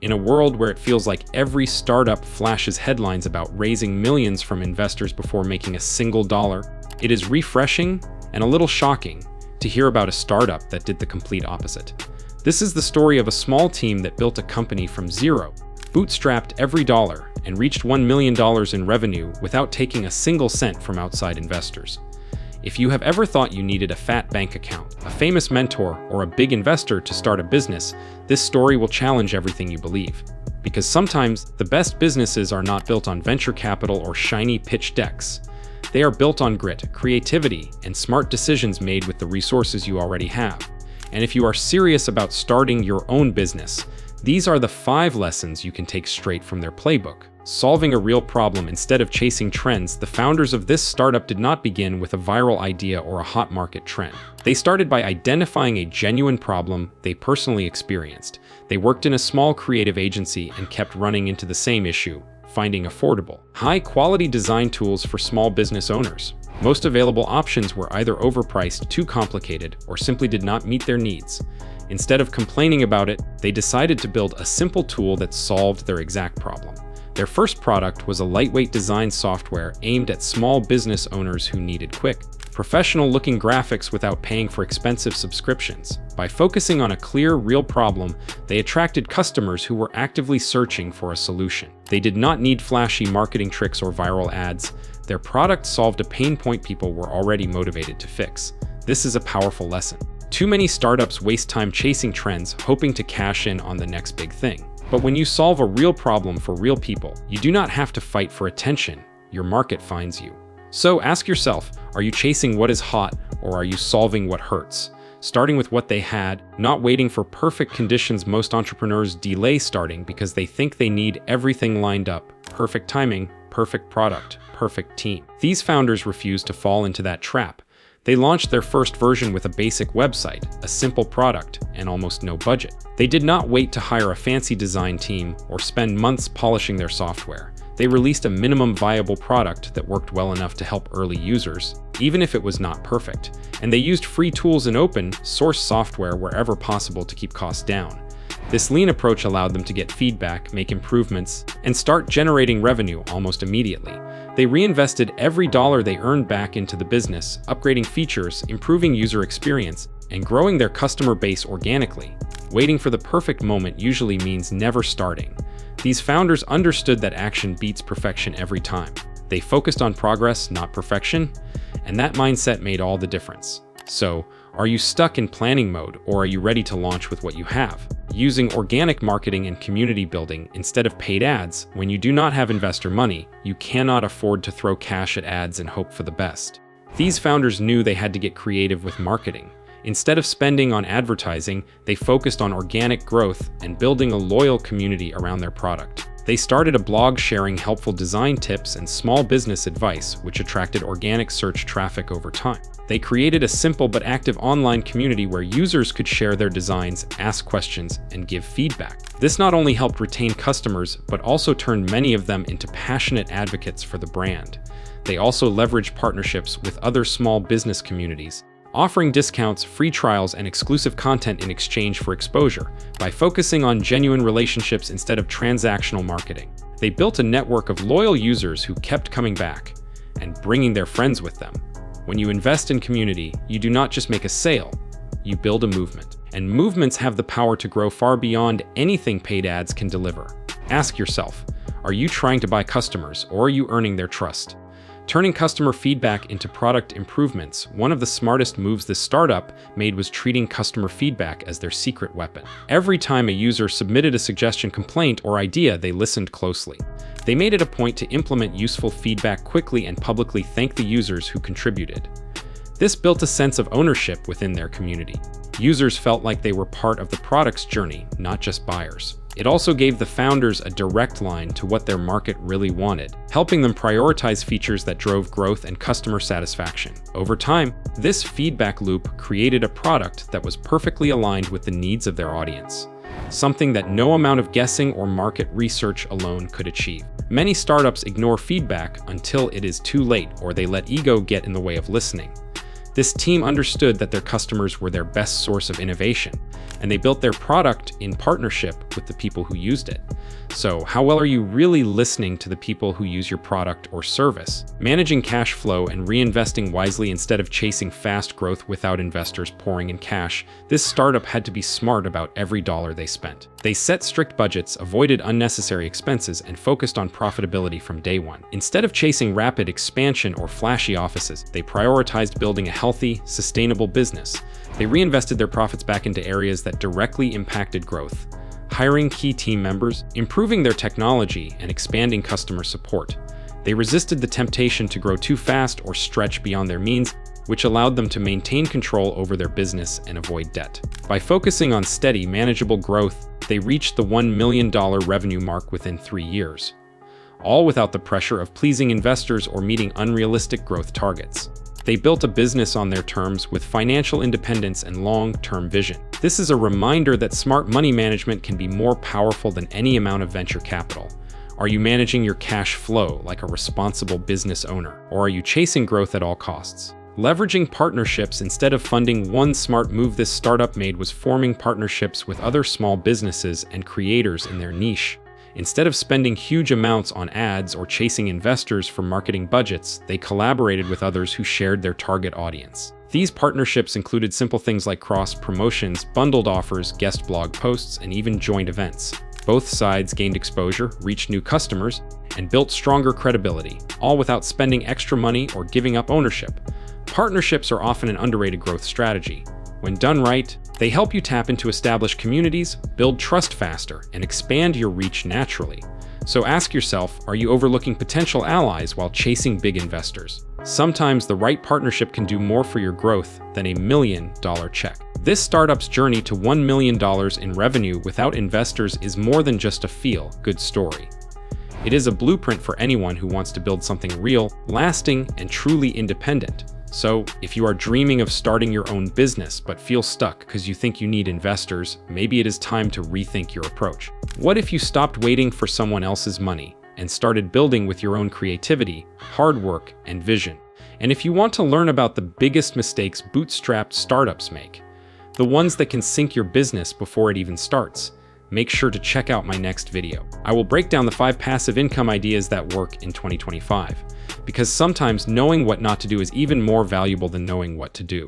In a world where it feels like every startup flashes headlines about raising millions from investors before making a single dollar, it is refreshing and a little shocking to hear about a startup that did the complete opposite. This is the story of a small team that built a company from zero, bootstrapped every dollar, and reached $1 million in revenue without taking a single cent from outside investors. If you have ever thought you needed a fat bank account, a famous mentor, or a big investor to start a business, this story will challenge everything you believe. Because sometimes the best businesses are not built on venture capital or shiny pitch decks. They are built on grit, creativity, and smart decisions made with the resources you already have. And if you are serious about starting your own business, these are the 5 lessons you can take straight from their playbook. Solving a real problem instead of chasing trends, the founders of this startup did not begin with a viral idea or a hot market trend. They started by identifying a genuine problem they personally experienced. They worked in a small creative agency and kept running into the same issue, finding affordable, high-quality design tools for small business owners. Most available options were either overpriced, too complicated, or simply did not meet their needs. Instead of complaining about it, they decided to build a simple tool that solved their exact problem. Their first product was a lightweight design software aimed at small business owners who needed quick, professional-looking graphics without paying for expensive subscriptions. By focusing on a clear, real problem, they attracted customers who were actively searching for a solution. They did not need flashy marketing tricks or viral ads. Their product solved a pain point people were already motivated to fix. This is a powerful lesson. Too many startups waste time chasing trends, hoping to cash in on the next big thing. But when you solve a real problem for real people, you do not have to fight for attention. Your market finds you. So ask yourself, are you chasing what is hot, or are you solving what hurts? Starting with what they had, not waiting for perfect conditions. Most entrepreneurs delay starting because they think they need everything lined up. Perfect timing, perfect product, perfect team. These founders refuse to fall into that trap. They launched their first version with a basic website, a simple product, and almost no budget. They did not wait to hire a fancy design team or spend months polishing their software. They released a minimum viable product that worked well enough to help early users, even if it was not perfect. And they used free tools and open source software wherever possible to keep costs down. This lean approach allowed them to get feedback, make improvements, and start generating revenue almost immediately. They reinvested every dollar they earned back into the business, upgrading features, improving user experience, and growing their customer base organically. Waiting for the perfect moment usually means never starting. These founders understood that action beats perfection every time. They focused on progress, not perfection, and that mindset made all the difference. So, are you stuck in planning mode, or are you ready to launch with what you have? Using organic marketing and community building instead of paid ads. When you do not have investor money, you cannot afford to throw cash at ads and hope for the best. These founders knew they had to get creative with marketing. Instead of spending on advertising, they focused on organic growth and building a loyal community around their product. They started a blog sharing helpful design tips and small business advice, which attracted organic search traffic over time. They created a simple but active online community where users could share their designs, ask questions, and give feedback. This not only helped retain customers, but also turned many of them into passionate advocates for the brand. They also leveraged partnerships with other small business communities, offering discounts, free trials, and exclusive content in exchange for exposure. By focusing on genuine relationships instead of transactional marketing, they built a network of loyal users who kept coming back and bringing their friends with them. When you invest in community, you do not just make a sale, you build a movement. And movements have the power to grow far beyond anything paid ads can deliver. Ask yourself, are you trying to buy customers, or are you earning their trust? Turning customer feedback into product improvements, one of the smartest moves this startup made was treating customer feedback as their secret weapon. Every time a user submitted a suggestion, complaint, or idea, they listened closely. They made it a point to implement useful feedback quickly and publicly thank the users who contributed. This built a sense of ownership within their community. Users felt like they were part of the product's journey, not just buyers. It also gave the founders a direct line to what their market really wanted, helping them prioritize features that drove growth and customer satisfaction. Over time, this feedback loop created a product that was perfectly aligned with the needs of their audience, something that no amount of guessing or market research alone could achieve. Many startups ignore feedback until it is too late, or they let ego get in the way of listening. This team understood that their customers were their best source of innovation, and they built their product in partnership with the people who used it. So, how well are you really listening to the people who use your product or service? Managing cash flow and reinvesting wisely instead of chasing fast growth without investors pouring in cash, this startup had to be smart about every dollar they spent. They set strict budgets, avoided unnecessary expenses, and focused on profitability from day one. Instead of chasing rapid expansion or flashy offices, they prioritized building a healthy, sustainable business. They reinvested their profits back into areas that directly impacted growth, hiring key team members, improving their technology, and expanding customer support. They resisted the temptation to grow too fast or stretch beyond their means, which allowed them to maintain control over their business and avoid debt. By focusing on steady, manageable growth, they reached the $1 million revenue mark within 3 years, all without the pressure of pleasing investors or meeting unrealistic growth targets. They built a business on their terms with financial independence and long-term vision. This is a reminder that smart money management can be more powerful than any amount of venture capital. Are you managing your cash flow like a responsible business owner, or are you chasing growth at all costs? Leveraging partnerships instead of funding. One smart move this startup made was forming partnerships with other small businesses and creators in their niche. Instead of spending huge amounts on ads or chasing investors for marketing budgets, they collaborated with others who shared their target audience. These partnerships included simple things like cross-promotions, bundled offers, guest blog posts, and even joint events. Both sides gained exposure, reached new customers, and built stronger credibility, all without spending extra money or giving up ownership. Partnerships are often an underrated growth strategy. When done right, they help you tap into established communities, build trust faster, and expand your reach naturally. So ask yourself, are you overlooking potential allies while chasing big investors? Sometimes the right partnership can do more for your growth than a $1 million check. This startup's journey to $1 million in revenue without investors is more than just a feel-good story. It is a blueprint for anyone who wants to build something real, lasting, and truly independent. So, if you are dreaming of starting your own business but feel stuck because you think you need investors, maybe it is time to rethink your approach. What if you stopped waiting for someone else's money and started building with your own creativity, hard work, and vision? And if you want to learn about the biggest mistakes bootstrapped startups make, the ones that can sink your business before it even starts, make sure to check out my next video. I will break down the 5 passive income ideas that work in 2025. Because sometimes knowing what not to do is even more valuable than knowing what to do.